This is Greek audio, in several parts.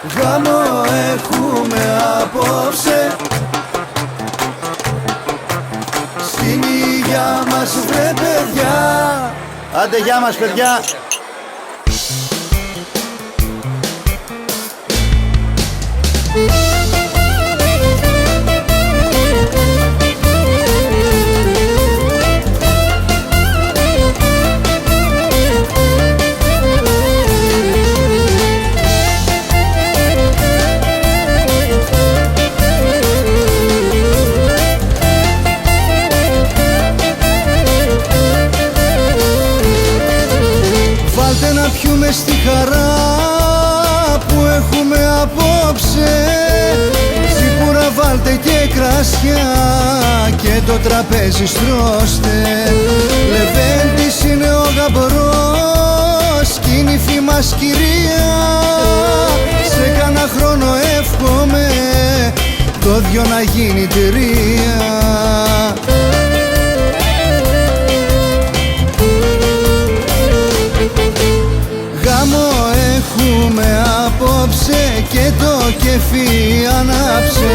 Γάμο έχουμε απόψε, στην υγειά μας βρε παιδιά. Άντε γεια μας παιδιά. Βάλτε να πιούμε στη χαρά που έχουμε απόψε. Σίγουρα βάλτε και κρασιά και το τραπέζι στρώστε. Λεβέντης είναι ο γαμπρός κι είναι η φή μας κυρία. Σε κάνα χρόνο εύχομαι το δυο να γίνει τρία. Γάμο έχουμε απόψε και το κεφί ανάψε.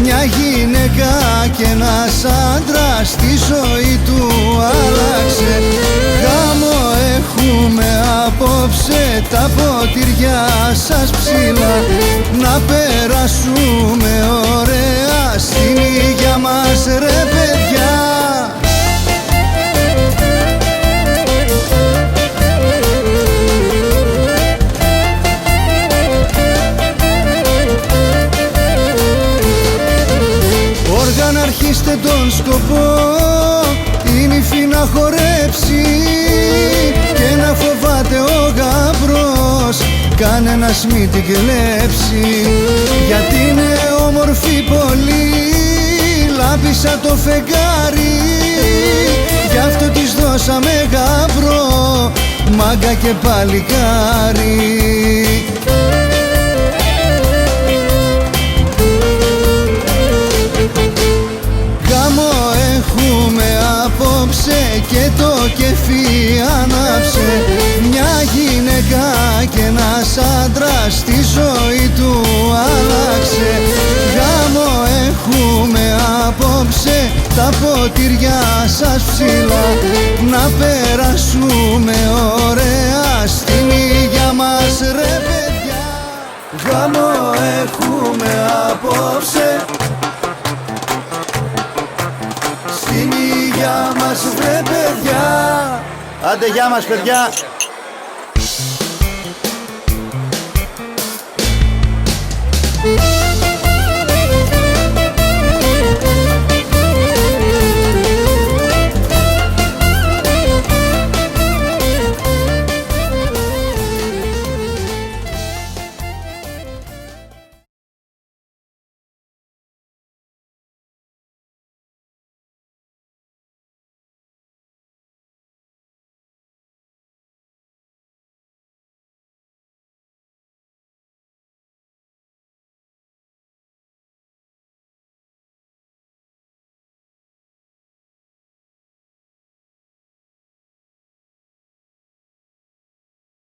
Μια γυναίκα και ένας άντρας στη ζωή του άλλαξε. Γάμο έχουμε απόψε, τα ποτήρια σας ψηλά. Να περάσουμε ωραία στην υγειά μας ρε παιδιά. Όργαν αρχίστε τον σκοπό, είναι η φή να χορέψει και να φοβάται ο γαμπρός κανένας μη την κλέψει. Γιατί είναι όμορφη πολύ, λάμπησα το φεγγάρι, γι' αυτό της δώσαμε γαμπρό, μάγκα και παλικάρι. Γάμο έχουμε απόψε και το κεφί ανάψε. Μια γυναίκα και ένας άντρας στη ζωή του άλλαξε. Γάμο έχουμε απόψε, τα ποτήρια σας ψηλά. Να περάσουμε ωραία στην υγειά μας ρε παιδιά. Γάμο έχουμε απόψε, στην υγειά μας βρε παιδιά. Άντε γεια μας παιδιά.